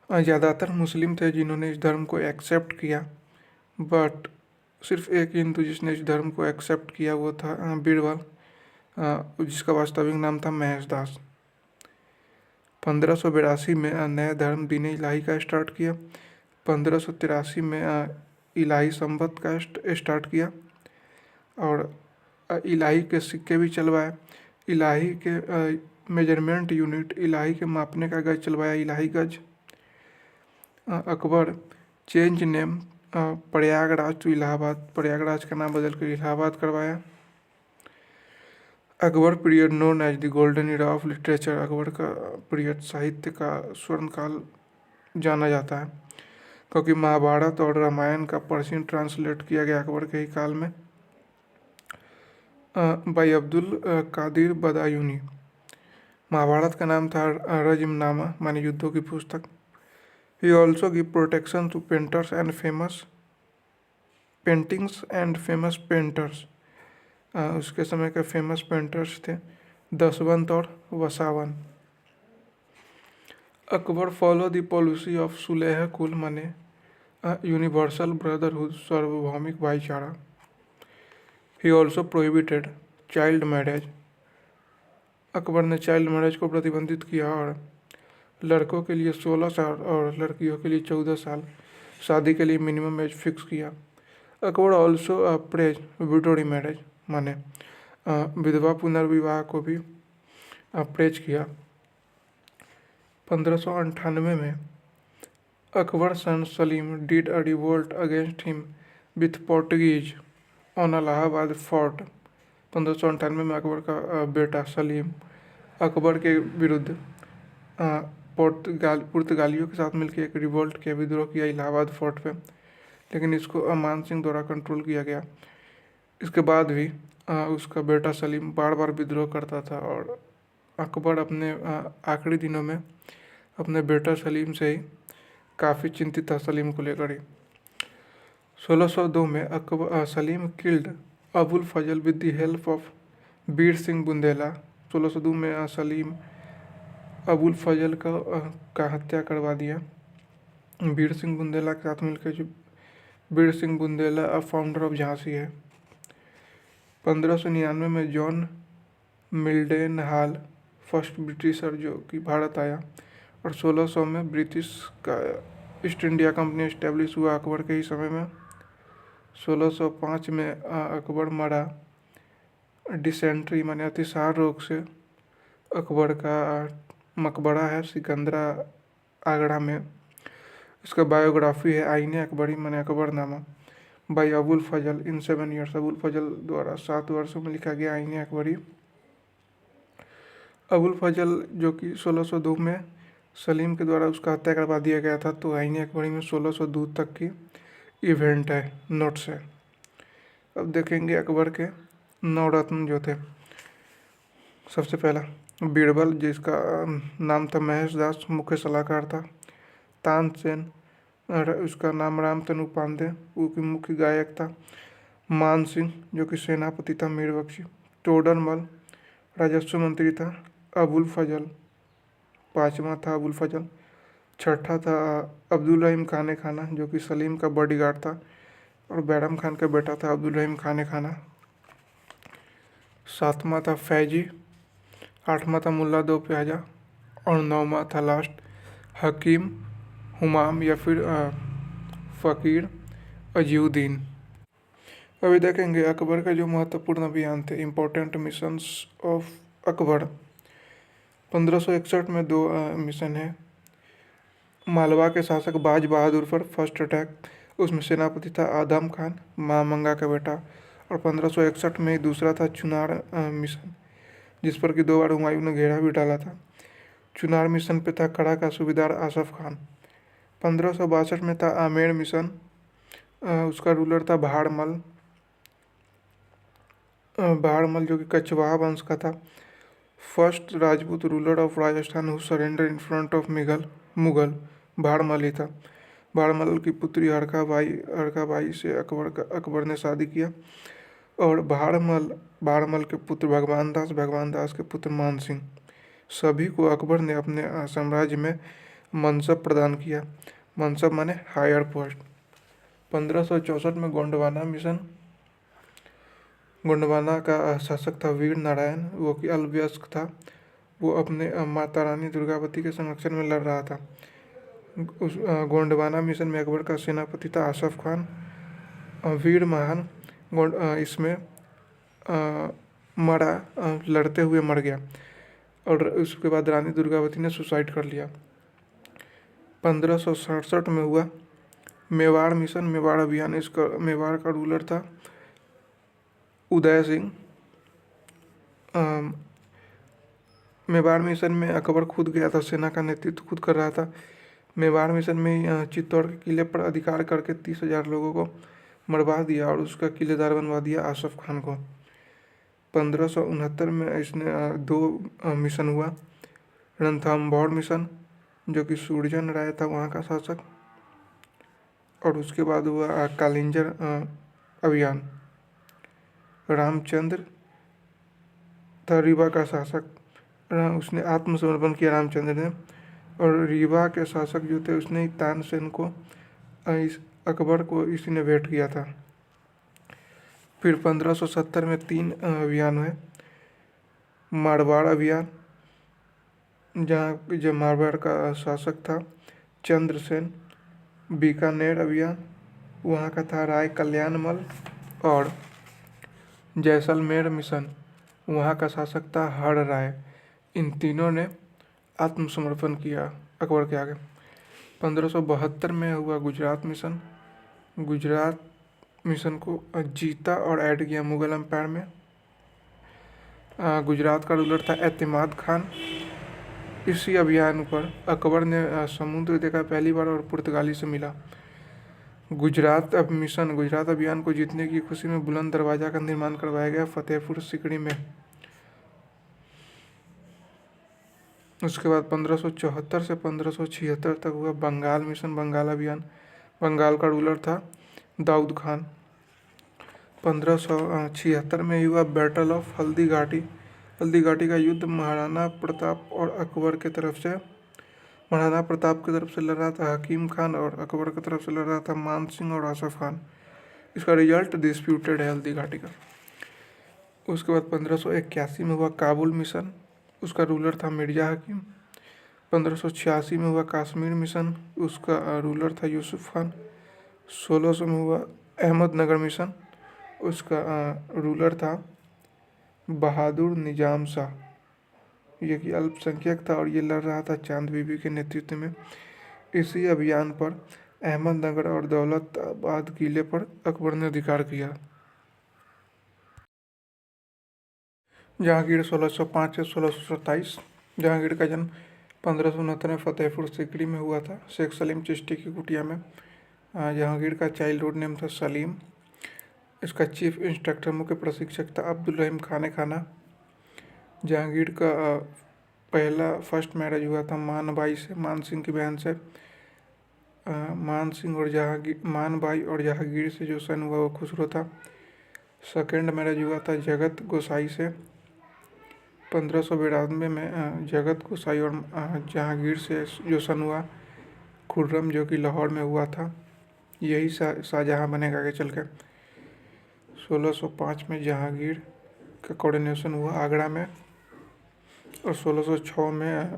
ज़्यादातर मुस्लिम थे जिन्होंने इस धर्म को एक्सेप्ट किया, बट सिर्फ एक हिंदू जिसने इस धर्म को एक्सेप्ट किया वो था बीरबल, जिसका वास्तविक नाम था महेश दास। 1582 में नया धर्म दीन इलाही का स्टार्ट किया। 1583 में इलाही संबत का स्टार्ट किया और इलाही के सिक्के भी चलवाए। इलाही के मेजरमेंट यूनिट इलाही के मापने का गज चलवाया, Ilahi Gaz. Akbar change name Prayagraj to Allahabad, Prayagraj का नाम बदल कर इलाहाबाद करवाया। Akbar period known as the golden era of literature, Akbar का पीरियड साहित्य का स्वर्ण काल जाना जाता है क्योंकि महाभारत और रामायण का पर्शियन ट्रांसलेट किया गया अकबर के ही काल में। भाई अब्दुल कादिर बदायूनी, महाभारत का नाम था रजमनामा माने युद्धों की पुस्तक। He also give protection to painters and famous paintings and famous painters, उसके समय के फेमस पेंटर्स थे दसवंत और Basawan. Akbar follow the policy of Sulh Kul माने यूनिवर्सल ब्रदरहुड, सार्वभौमिक भाईचारा। He also prohibited child marriage, Akbar ने चाइल्ड मैरिज को प्रतिबंधित किया और लड़कों के लिए 16 साल और लड़कियों के लिए 14 साल शादी के लिए मिनिमम एज फिक्स किया। Akbar also praise widow remarriage माने विधवा पुनर्विवाह को भी प्रेज किया। 1598 में Akbar son Salim did a revolt against him with Portuguese on Allahabad fort, 1598 में अकबर का बेटा सलीम अकबर के विरुद्ध पुर्तगालियों के साथ मिलकर एक रिवोल्ट किया, विद्रोह किया इलाहाबाद फोर्ट पे, लेकिन इसको अमान सिंह द्वारा कंट्रोल किया गया। इसके बाद भी उसका बेटा सलीम बार बार विद्रोह करता था और अकबर अपने आखिरी दिनों में अपने बेटा सलीम से ही काफ़ी चिंतित था सलीम को लेकर ही। 1602 में Akbar Salim killed Abul Fazal with the help of Bir Singh Bundela, 1602 में सलीम अबुल फजल का हत्या करवा दिया बीर सिंह बुंदेला के साथ मिलकर, जो बीर सिंह बुंदेला फाउंडर ऑफ झांसी है। 1599 में जॉन मिल्डेन हाल फर्स्ट ब्रिटिशर जो कि भारत आया और 1600 में ब्रिटिश का ईस्ट इंडिया कंपनी इस्टेब्लिश हुआ अकबर के ही समय में। 1605 में अकबर मरा डिसेंट्री माने अतिसार रोग से। अकबर का मकबरा है सिकंदरा आगरा में, इसका बायोग्राफी है आईने अकबरी माने Akbarnama by Abul Fazal in 7 years, Abul Fazal द्वारा 7 वर्षों में लिखा गया आईने अकबरी। अबुल फजल जो कि 1602 में सलीम के द्वारा उसका हत्या करवा दिया गया था, तो आईने अकबरी में 1602 तक की इवेंट है, नोट्स है। अब देखेंगे अकबर के नवरत्न जो थे। सबसे पहला बीरबल जिसका नाम था महेश दास, मुख्य सलाहकार था। तानसेन उसका नाम रामतनु पांडे, वो की मुख्य गायक था। मान सिंह जो कि सेनापति था मीर बख्शी। टोडरमल राजस्व मंत्री था। अबुल फजल 5वां था अबुल फजल। 6ठा था अब्दुल रहीम खाने खाना जो कि सलीम का बॉडीगार्ड था और बैरम खान का बेटा था अब्दुल रहीम खाने खाना। 7वां था फैजी। 8वां था मुल्ला दो प्याजा और 9वां था लास्ट हकीम हुमाम या फिर फ़कीर अजीउद्दीन। अभी देखेंगे अकबर का जो महत्वपूर्ण अभियान थे, इम्पोर्टेंट मिशंस ऑफ अकबर। 1561 में 2 मिशन है। मालवा के शासक बाज बहादुर पर फर्स्ट अटैक, उसमें सेनापति था आदम खान मामंगा का बेटा। और 1561 में ही दूसरा था चुनार मिशन, जिस पर कि 2 बार हुमायूं ने घेरा भी डाला था। चुनार मिशन पे था कड़ा का सूबेदार आसफ खान। 1562 में था आमेर मिशन, उसका रूलर था भाड़मल जो कि कछवाहा वंश का था। First Rajput ruler of Rajasthan who surrender in front of Mughal Bharmal ही था। भाड़मल की पुत्री हरका बाई से अकबर ने शादी किया और भाड़मल के पुत्र भगवान दास के पुत्र मान सिंह, सभी को अकबर ने अपने साम्राज्य में मनसब प्रदान किया। मनसब माने हायर पोस्ट। 1564 में गोंडवाना मिशन, गोंडवाना का शासक था वीर नारायण, वो कि अल्पवयस्क था। वो अपने माता रानी दुर्गावती के संरक्षण में लड़ रहा था। उस गोंडवाना मिशन में अकबर का सेनापति था आसफ खान। वीर महान इसमें मरा, लड़ते हुए मर गया। और उसके बाद रानी दुर्गावती ने सुसाइड कर लिया। 1567 में हुआ मेवाड़ मिशन, मेवाड़ अभियान। इसका मेवाड़ का रूलर था उदय सिंह। मेवाड़ मिशन में अकबर खुद गया था, सेना का नेतृत्व खुद कर रहा था। मेवाड़ मिशन में चित्तौड़ के किले पर अधिकार करके 30,000 लोगों को मरवा दिया और उसका किलेदार बनवा दिया आसफ खान को। 1569 में इसने दो मिशन हुआ। रणथंभौर मिशन जो कि सूरजन राय था वहाँ का शासक, और उसके बाद हुआ कालिंजर अभियान। रामचंद्र था रीवा का शासक, उसने आत्मसमर्पण किया रामचंद्र ने। और रीवा के शासक जो थे उसने तानसेन को इस अकबर को इसी ने भेंट किया था। फिर 1570 में 3 अभियान हुए। मारवाड़ अभियान, जहाँ जो मारवाड़ का शासक था चंद्रसेन। बीकानेर अभियान, वहाँ का था राय कल्याणमल। और जैसलमेर मिशन, वहाँ का शासक था हर राय। इन तीनों ने आत्मसमर्पण किया अकबर के आगे। 1572 में हुआ गुजरात मिशन। गुजरात मिशन को जीता और ऐड किया मुगल एम्पायर में। गुजरात का रूलर था एतमाद खान। इसी अभियान पर अकबर ने समुद्र देखा पहली बार और पुर्तगाली से मिला। गुजरात अभियान को जीतने की खुशी में बुलंद दरवाजा का निर्माण करवाया गया फतेहपुर सीकरी में। उसके बाद 1574 से 1576 तक हुआ बंगाल मिशन, बंगाल अभियान। बंगाल का रूलर था दाऊद खान। 1576 में हुआ बैटल ऑफ हल्दी घाटी। हल्दी घाटी का युद्ध महाराणा प्रताप की तरफ से लड़ रहा था हकीम खान, और अकबर की तरफ से लड़ रहा था मान सिंह और आसफ खान। इसका रिजल्ट डिस्प्यूटेड है हल्दी घाटी का। उसके बाद 1581 में हुआ काबुल मिशन। उसका रूलर था मिर्जा हकीम। 1586 में हुआ कश्मीर मिशन। उसका रूलर था यूसुफ खान। 1600 में हुआ अहमदनगर मिशन। उसका रूलर था बहादुर निजाम शाह। ये कि अल्पसंख्यक था और ये लड़ रहा था चांद बीबी के नेतृत्व में। इसी अभियान पर अहमदनगर और दौलताबाद किले पर अकबर ने अधिकार किया। जहांगीर 1605 से 1627। जहांगीर का जन्म 1569 में फतेहपुर सीकरी में हुआ था, शेख सलीम चिश्ती की कुटिया में। जहांगीर का चाइल्डहुड नेम था सलीम। इसका चीफ इंस्ट्रक्टर मुख्य प्रशिक्षक था अब्दुल रहीम खाना। जहांगीर का पहला फर्स्ट मैरिज हुआ था मान बाई से, मान सिंह की बहन से। मान बाई और जहांगीर से जो सन हुआ वो खुसरो था। सेकेंड मैरिज हुआ था जगत गोसाई से। 1592 में जगत गोसाई और जहांगीर से जो सन हुआ खुर्रम, जो कि लाहौर में हुआ था। यही शाहजहाँ बनेगा आगे चल के। 1605 में जहांगीर का कोरोनेशन हुआ आगरा में, और 1606 में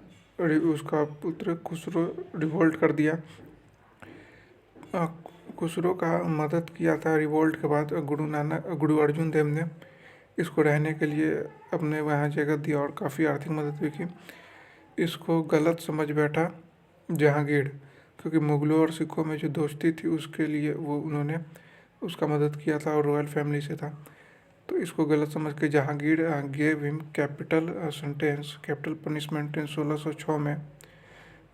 उसका पुत्र खुसरो रिवोल्ट कर दिया। खुसरो का मदद किया था रिवोल्ट के बाद गुरु अर्जुन देव ने। इसको रहने के लिए अपने वहाँ जगह दी और काफ़ी आर्थिक मदद भी की। इसको गलत समझ बैठा जहांगीर, क्योंकि मुगलों और सिखों में जो दोस्ती थी उसके लिए उन्होंने उसका मदद किया था और रॉयल फैमिली से था। तो इसको गलत समझ के Jahangir gave him capital punishment in 1606 में।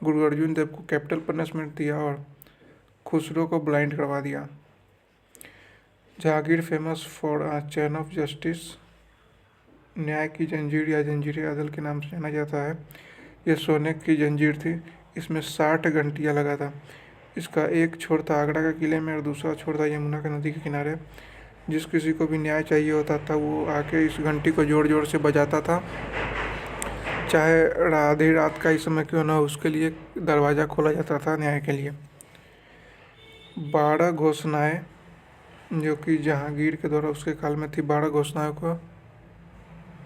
गुरु अर्जुन देव को कैपिटल पनिशमेंट दिया और खुसरो को ब्लाइंड करवा दिया। Jahangir famous for chain of justice, न्याय की जंजीर या जंजीर अदल के नाम से जाना जाता है। यह सोने की जंजीर थी। इसमें 60 घंटियाँ लगा था। इसका एक छोर था आगरा के किले में और दूसरा छोर था यमुना के नदी के किनारे। जिस किसी को भी न्याय चाहिए होता था वो आके इस घंटी को जोर जोर से बजाता था, चाहे आधी रात का ही समय क्यों ना हो, उसके लिए दरवाज़ा खोला जाता था न्याय के लिए। 12 घोषणाएँ जो कि जहांगीर के द्वारा उसके काल में थी, 12 घोषणाओं को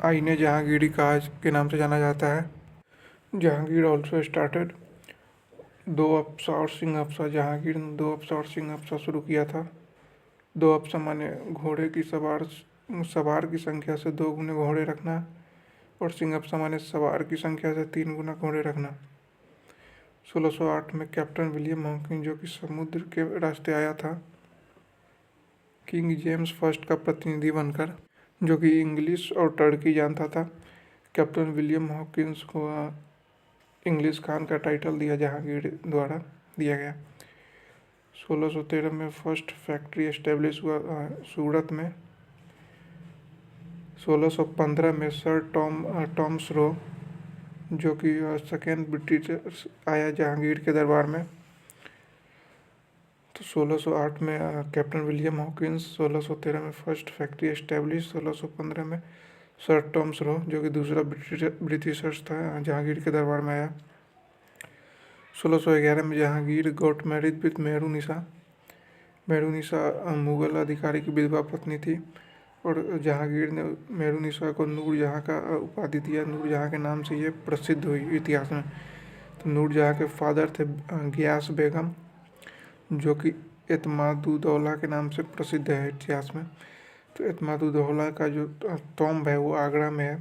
आईने जहांगीरी का के नाम से जाना जाता है। जहांगीर ऑल्सो स्टार्टेड 2 अप्सा और सिंह अप्सा। जहांगीर ने 2 अप्सा और सिंह अप्सा शुरू किया था। 2 अप्सा माने घोड़े की सवार की संख्या से 2 गुने घोड़े रखना, और सिंह सामान्य सवार की संख्या से 3 गुना घोड़े रखना। 1608 में कैप्टन विलियम हॉकिंस, जो कि समुद्र के रास्ते आया था, किंग जेम्स फर्स्ट का प्रतिनिधि बनकर, जो कि इंग्लिश और टर्की जानता था। कैप्टन विलियम हॉकिंस को इंग्लिश खान का टाइटल दिया जहांगीर द्वारा दिया गया। 1613 में फर्स्ट फैक्ट्री एस्टेब्लिश हुआ सूरत में। 1615 में सर टॉमस रो, जो कि सेकेंड ब्रिटिश आया जहांगीर के दरबार में। तो 1608 में कैप्टन विलियम हॉकिंस, 1613 में फर्स्ट फैक्ट्री एस्टेब्लिश, 1615 में सर टॉमस रो, जो कि दूसरा ब्रिटिशर्स था, जहांगीर के दरबार में आया। 1611 में Jahangir got married with Mehrunnisa. Mehrunnisa Mughal अधिकारी की विधवा पत्नी थी और जहांगीर ने मेहरुनिसा को नूरजहां का उपाधि दिया। नूरजहां के नाम से ये प्रसिद्ध हुई इतिहास में। तो नूरजहां के फादर थे गियास बेगम, जो कि एतमादुद्दौला के नाम से प्रसिद्ध है इतिहास में। तो एतमादुद्दौला का जो टॉम्ब है वो आगरा में है,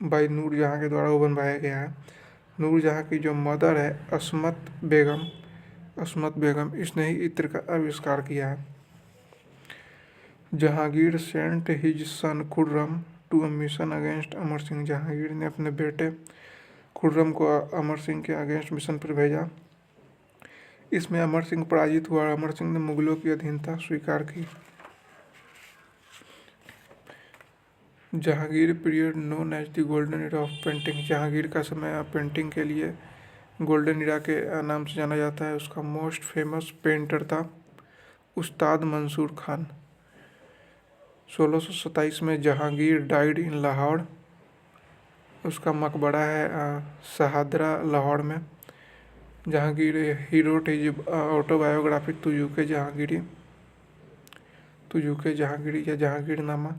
भाई नूरजहां के द्वारा वो बनवाया गया है। नूरजहां की जो मदर है अस्मत बेगम, इसने ही इत्र का आविष्कार किया है। Jahangir sent his son Khurram to a mission against Amar Singh. Jahangir ने अपने बेटे खुर्रम को अमर सिंह के अगेंस्ट मिशन पर भेजा। इसमें अमर सिंह पराजित हुआ और अमर सिंह ने मुगलों की अधीनता स्वीकार की। Jahangir period known as the golden era of painting. Jahangir का समय पेंटिंग के लिए गोल्डन एरा के नाम से जाना जाता है। उसका मोस्ट फेमस पेंटर था उस्ताद मंसूर खान। 1627 में जहांगीर डाइड इन लाहौर। उसका मकबरा है शहादरा, लाहौर में। Jahangir he wrote his autobiography Tuzuk Jahangiri या जहांगीरनामा,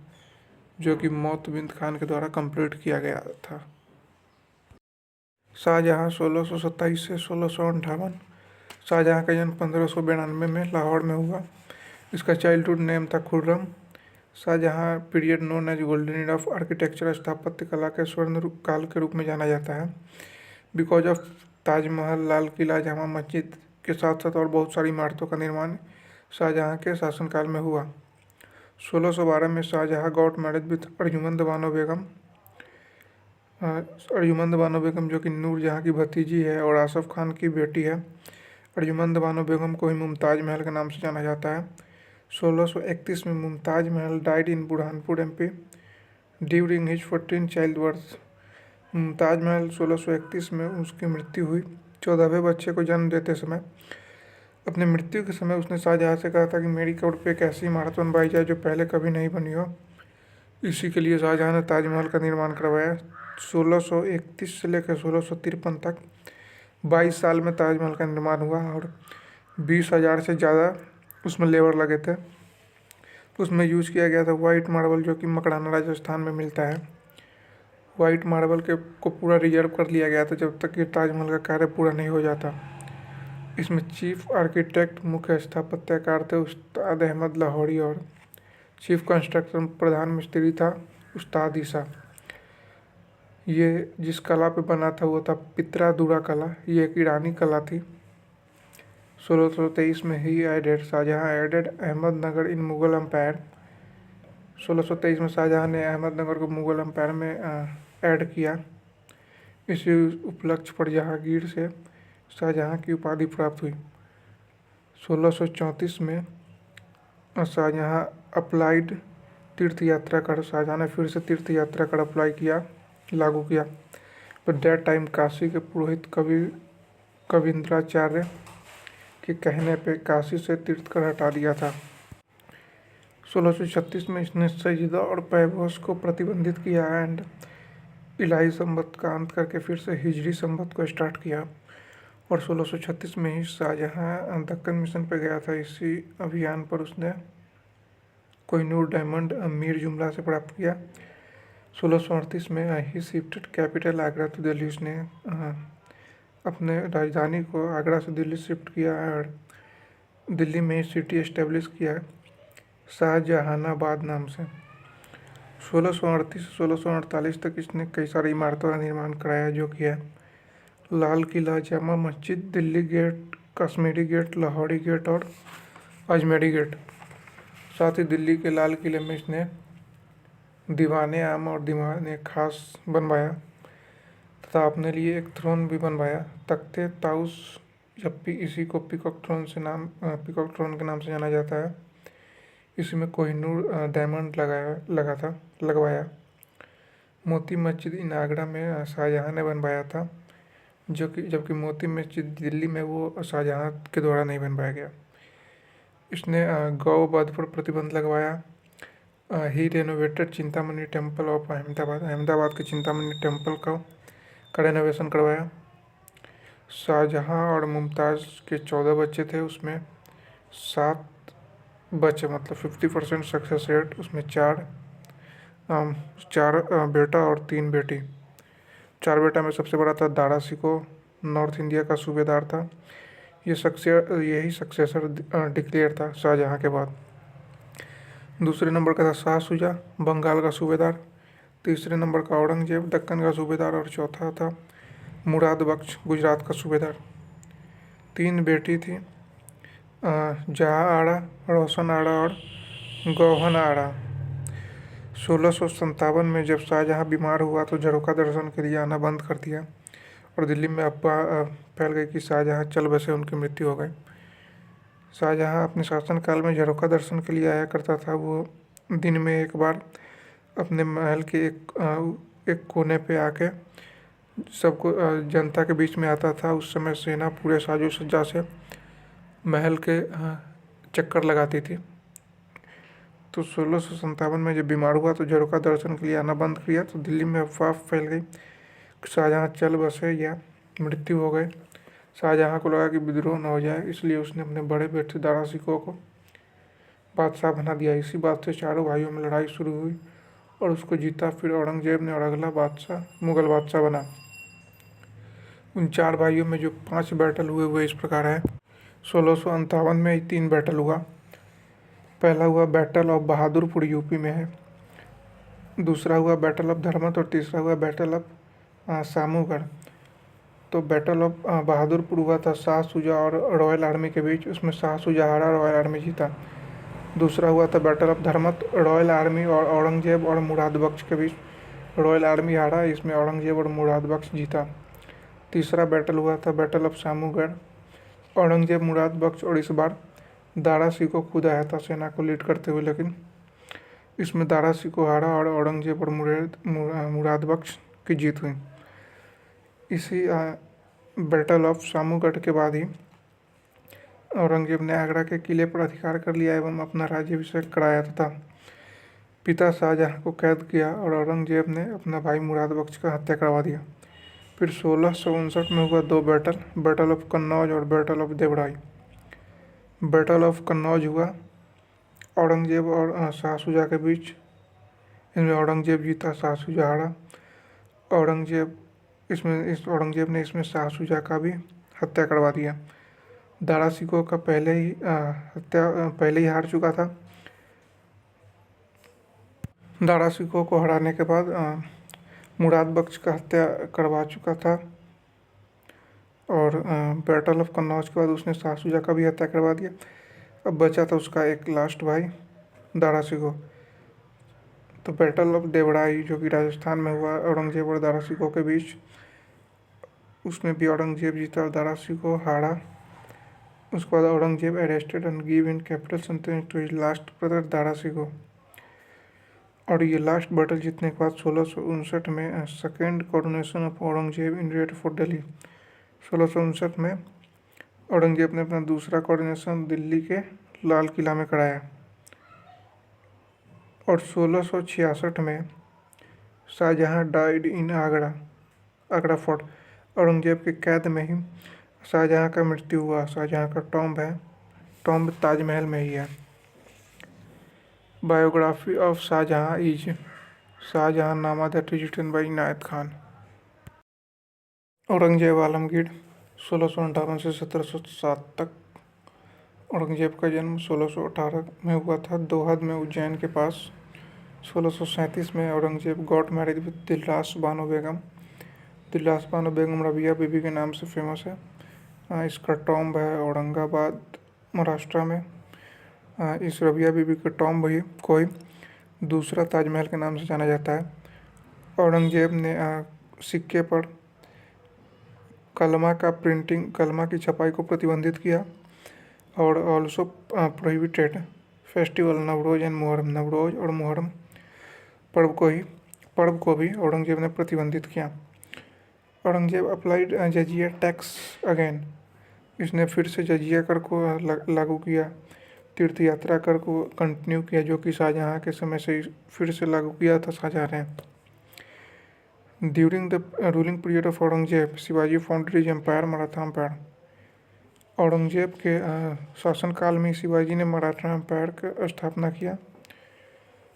जो कि मोतबिंद खान के द्वारा कंप्लीट किया गया था। शाहजहां 1627 से 1658। शाहजहां का जन्म 1592 में लाहौर में हुआ। इसका चाइल्डहुड नेम था Khurram. Shahjahan period known as golden era of architecture, स्थापत्य कला के स्वर्ण काल के रूप में जाना जाता है। बिकॉज ऑफ ताजमहल, लाल किला, जामा मस्जिद के साथ साथ और बहुत सारी इमारतों का निर्माण शाहजहां के शासनकाल में हुआ। 1612 में Shah Jahan got married with Arjumand Bano Begum, जो कि नूरजहां की भतीजी है और आसफ खान की बेटी है। अर्जुमंद बानो बेगम को ही मुमताज महल के नाम से जाना जाता है। 1631 में Mumtaz Mahal died in Burhanpur MP during his 14 child birth. Mumtaz Mahal 1631 में उसकी मृत्यु हुई। 14वें बच्चे को जन्म देते समय अपने मृत्यु के समय उसने शाहजहां से कहा था कि मेरी कब्र पे एक ऐसी इमारत बनवाई जाए जो पहले कभी नहीं बनी हो। इसी के लिए शाहजहां ने ताजमहल का निर्माण करवाया। 1631 से लेकर 1653 तक 22 साल में ताजमहल का निर्माण हुआ और 20,000 से ज़्यादा उसमें लेबर लगे थे। उसमें यूज किया गया था वाइट मार्बल, जो कि मकराना राजस्थान में मिलता है। वाइट मार्बल को पूरा रिजर्व कर लिया गया था जब तक ये ताजमहल का कार्य पूरा नहीं हो जाता। इसमें चीफ आर्किटेक्ट, मुख्य स्थापत्यकार थे उस्ताद अहमद लाहौरी और चीफ कंस्ट्रक्शन प्रधान मिस्त्री था उस्ताद ईसा। ये जिस कला पे बना था वो था पित्रा-दुरा कला। ये एक ईरानी कला थी। 1623 में ही शाहजहां एडेड अहमदनगर इन मुगल एम्पायर। 1623 में शाहजहां ने अहमदनगर को मुगल एम्पायर में ऐड किया। इसी उपलक्ष्य पर जहांगीर से शाहजहां की उपाधि प्राप्त हुई। 1634 में शाहजहां अप्लाइड तीर्थ यात्रा कर शाहजहां ने फिर से तीर्थ यात्रा कर लागू किया। पर दैट टाइम काशी के पुरोहित कविंद्राचार्य के कहने पे काशी से तीर्थ कर हटा दिया था। 1636 में इसने सजदा और पैबोस को प्रतिबंधित किया एंड इलाही संवत का अंत करके फिर से हिजरी संवत को स्टार्ट किया। और 1636 में ही शाहजहां दक्कन मिशन पर गया था। इसी अभियान पर उसने कोहिनूर डायमंड मीर जुमला से प्राप्त किया। 1638 में ही shifted capital Agra to Delhi. उसने अपने राजधानी को आगरा से दिल्ली शिफ्ट किया और दिल्ली में ही सिटी एस्टेब्लिश किया शाहजहानाबाद नाम से। 1638 से 1648 तक इसने कई सारी इमारतों का निर्माण कराया, जो कि है लाल Qila, Jama Masjid, Delhi gate, Kashmiri gate, Lahori gate और अजमेरी गेट। साथ ही दिल्ली के लाल किले में इसने दीवाने आम और दीवाने खास बनवाया तथा अपने लिए एक थ्रोन भी बनवाया, तख्ते ताउस, जबकि इसी को पीकॉक थ्रोन के नाम से जाना जाता है। इसमें कोहिनूर डायमंड लगवाया। मोती मस्जिद इन आगरा में शाहजहाँ ने बनवाया था, जबकि मोती मस्जिद दिल्ली में वो शाहजहाँ के द्वारा नहीं बनवाया गया। इसने गौ वध पर प्रतिबंध लगवाया। He renovated Chintamani temple of Ahmedabad के चिंतामणि टेम्पल का रेनोवेशन करवाया। शाहजहाँ और मुमताज़ के 14 बच्चे थे, उसमें 7 बच्चे मतलब 50% सक्सेस रेट, उसमें चार बेटा और 3 बेटी। 4 बेटा में सबसे बड़ा था दारा शिकोह, नॉर्थ इंडिया का सूबेदार था। यही सक्सेसर डिक्लेयर था शाहजहाँ के बाद। दूसरे नंबर का था शाह शुजा, बंगाल का सूबेदार। तीसरे नंबर का औरंगजेब, दक्कन का सूबेदार। और चौथा था मुराद बख्श, गुजरात का सूबेदार। 3 बेटी थी, जहाँ आड़ा, रोशन आड़ा और गौहन आड़ा। 1657 में जब शाहजहाँ बीमार हुआ तो झरोखा दर्शन के लिए आना बंद कर दिया और दिल्ली में अफवाह फैल गई कि शाहजहाँ चल बसे, उनकी मृत्यु हो गई। शाहजहाँ अपने शासनकाल में झरोखा दर्शन के लिए आया करता था। वो दिन में एक बार अपने महल के एक कोने पे आके सबको जनता के बीच में आता था। उस समय सेना पूरे साजो सज्जा से महल के चक्कर लगाती थी। तो 1657 में जब बीमार हुआ तो झरोखा दर्शन के लिए आना बंद किया, तो दिल्ली में अफवाह फैल गई शाहजहाँ चल बसे या मृत्यु हो गए। शाहजहाँ को लगा कि विद्रोह न हो जाए, इसलिए उसने अपने बड़े बेटे दारा शिकोह को बादशाह बना दिया। इसी बात से चारों भाइयों में लड़ाई शुरू हुई और उसको जीता। फिर औरंगजेब ने और अगला बादशाह मुगल बादशाह बना। उन 4 भाइयों में जो 5 बैटल हुए वो इस प्रकार है। 1657 में 3 बैटल हुआ। पहला हुआ बैटल ऑफ बहादुरपुर, यूपी में है। दूसरा हुआ बैटल ऑफ धर्मत और तीसरा हुआ बैटल ऑफ सामूगढ़। तो बैटल ऑफ बहादुरपुर हुआ था शाह शुजा और रॉयल आर्मी के बीच, उसमें शाह शुजा हारा, रॉयल आर्मी जीता। दूसरा हुआ था battle of Dharmat, royal army और औरंगजेब और मुराद बख्श के बीच, रॉयल आर्मी हारा, इसमें औरंगजेब और मुराद बख्श जीता। तीसरा बैटल हुआ था बैटल ऑफ सामूगढ़, औरंगजेब, मुराद बख्श और इस बार दारा शिकोह खुद आया था सेना को लीड करते हुए, लेकिन इसमें दारा शिकोह हारा और औरंगजेब और मुराद बख्श की जीत हुई। इसी बैटल ऑफ सामूगढ़ के बाद ही औरंगजेब ने आगरा के किले पर अधिकार कर लिया एवं अपना राज्याभिषेक कराया तथा पिता शाहजहाँ को कैद किया और औरंगजेब ने अपना भाई मुराद बख्श का हत्या करवा दिया। फिर 1659 में हुआ 2 बैटल, बैटल ऑफ कन्नौज और battle of Devrai. Battle of Kannauj हुआ औरंगजेब और शाह शुजा के बीच। इसमें औरंगजेब जीता, शाह शुजा हारा। औरंगजेब ने इसमें शाह शुजा का भी हत्या करवा दिया। दारा शिकोह का पहले ही हार चुका था। दारा शिकोह को हराने के बाद मुराद बख्श का हत्या करवा चुका था और बैटल ऑफ कन्नौज के बाद उसने शाह शुजा का भी हत्या करवा दिया। अब बचा था उसका एक लास्ट भाई दारा शिकोह। तो बैटल ऑफ देवराई जो कि राजस्थान में हुआ औरंगजेब और दारा शिकोह के बीच, उसमें भी औरंगजेब जीता और दारा शिकोह हारा। उसके बाद Aurangzeb arrested and give in capital sentence to his last brother Dara Shikoh. और ये लास्ट बैटल जीतने के बाद 1659 में second coronation of Aurangzeb in red fort Delhi. 1659 में औरंगजेब ने अपना दूसरा कोरोनेशन दिल्ली के लाल किला में कराया। और 1666 में Shahjahan died in Agra fort. Aurangzeb के कैद में ही शाहजहाँ का मृत्यु हुआ। शाहजहाँ का टॉम्ब ताजमहल में ही है। Biography of Shah Jahan is Shahjahannama that is written by Inayat Khan. Aurangzeb Alamgir 1658 से 1707 तक। औरंगजेब का जन्म 1618 में हुआ था दोहद में उज्जैन के पास। 1637 में Aurangzeb got married with Dilras Bano Begum. Dilras Bano Begum Rabia Bibi के नाम से फेमस है। इसका टॉम्ब है औरंगाबाद महाराष्ट्र में। इस रबिया बीबी के टॉम्ब को ही दूसरा ताजमहल के नाम से जाना जाता है। औरंगजेब ने सिक्के पर कलमा की छपाई को प्रतिबंधित किया और also prohibited festival Navroz and Muharram. Navroz और मुहर्रम पर्व को भी औरंगजेब ने प्रतिबंधित किया। Aurangzeb applied jizya tax again. इसने फिर से जजिया कर को लागू किया। तीर्थ यात्रा कर को कंटिन्यू किया, जो कि शाहजहाँ के समय से फिर से लागू किया था शाहजहाँ ने। During the ruling period of Aurangzeb, Shivaji founded his empire Maratha empire. Aurangzeb के शासनकाल में शिवाजी ने मराठा एम्पायर की स्थापना किया।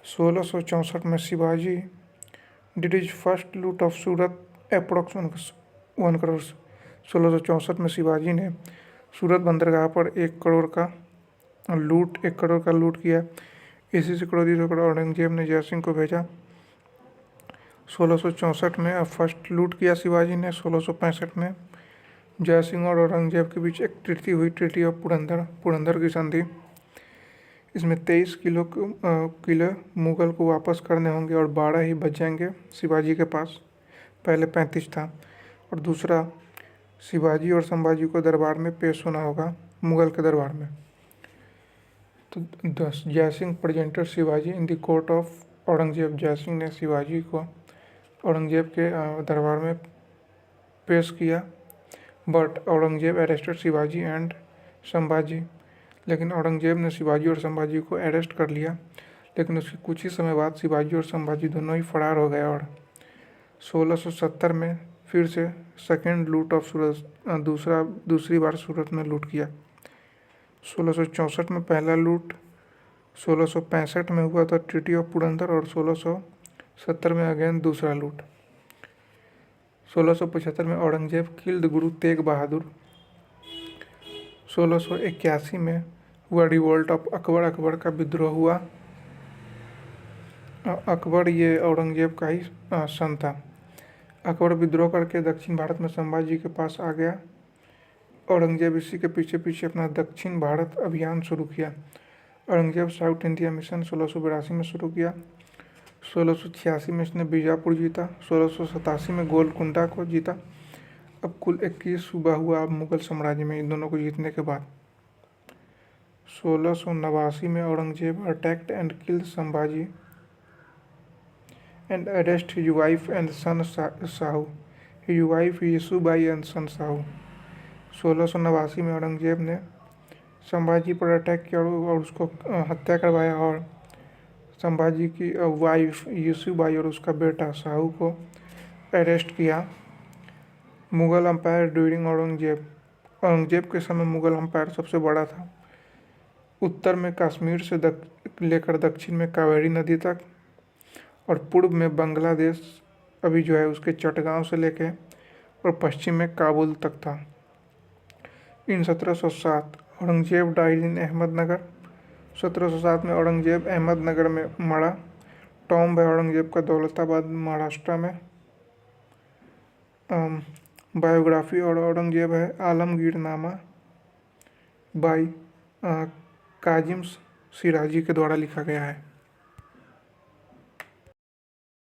1664 में शिवाजी डिड हिज फर्स्ट लूट ऑफ सूरत अप्रोक्स 1 करोड़। 1664 में शिवाजी ने सूरत बंदरगाह पर 1 करोड़ का लूट किया। इसी से क्रोधित होकर औरंगजेब ने जयसिंह को भेजा। 1664 में फर्स्ट लूट किया शिवाजी ने। 1665 में जयसिंह और औरंगजेब के बीच एक ट्रीटी हुई, ट्रीटी ऑफ पुरंदर की संधि। इसमें 23 किलो मुगल को वापस करने होंगे और 12 ही बच जाएंगे शिवाजी के पास। पहले 35 था। और दूसरा, शिवाजी और संभाजी को दरबार में पेश होना होगा, मुगल के दरबार में। तो 10 Jai Singh presented Shivaji in the court of Aurangzeb. Jai Singh ने शिवाजी को औरंगजेब के दरबार में पेश किया। But Aurangzeb arrested Shivaji and Sambhaji. लेकिन औरंगजेब ने शिवाजी और संभाजी को अरेस्ट कर लिया। लेकिन उसके कुछ ही समय बाद शिवाजी और संभाजी दोनों ही फरार हो गए। और 1670 में फिर से सेकेंड लूट ऑफ सूरत, दूसरी बार सूरत में लूट किया। 1664 में पहला लूट, 1665 में हुआ था ट्रीटी ऑफ पुरंदर और 1670 में अगेन दूसरा लूट। 1675 में औरंगजेब किल्ड गुरु तेग बहादुर। 1681 में हुआ रिवोल्ट ऑफ अकबर। अकबर का विद्रोह हुआ। अकबर ये औरंगजेब का ही सन था। अकबर विद्रोह करके दक्षिण भारत में संभाजी के पास आ गया। औरंगजेब इसी के पीछे पीछे अपना दक्षिण भारत अभियान शुरू किया। औरंगजेब साउथ इंडिया मिशन 1682 में शुरू किया। 1686 में इसने बीजापुर जीता। 1687 में गोलकुंडा को जीता। अब कुल 21 सूबा हुआ अब मुगल साम्राज्य में इन दोनों को जीतने के बाद। 1689 में Aurangzeb attacked and killed Sambhaji and arrest his wife and son Sahu. His wife Yesubai and son Sahu. 1689 में औरंगजेब ने संभाजी पर अटैक किया और उसको हत्या करवाया और संभाजी की वाइफ येसुबाई और उसका बेटा साहू को अरेस्ट किया। मुगल अम्पायर ड्यूरिंग औरंगजेब के समय मुगल अम्पायर सबसे बड़ा था। उत्तर में कश्मीर से लेकर दक्षिण में कावेरी नदी तक और पूर्व में बांग्लादेश अभी जो है उसके चटगांव से लेके और पश्चिम में काबुल तक था। इन 1707 औरंगजेब डाइड इन अहमदनगर। 1707 में औरंगजेब अहमदनगर में मरा। टॉम्ब है औरंगजेब का दौलताबाद महाराष्ट्र में। बायोग्राफी और औरंगजेब है आलमगीर नामा बाई काजिम सिराजी के द्वारा लिखा गया है।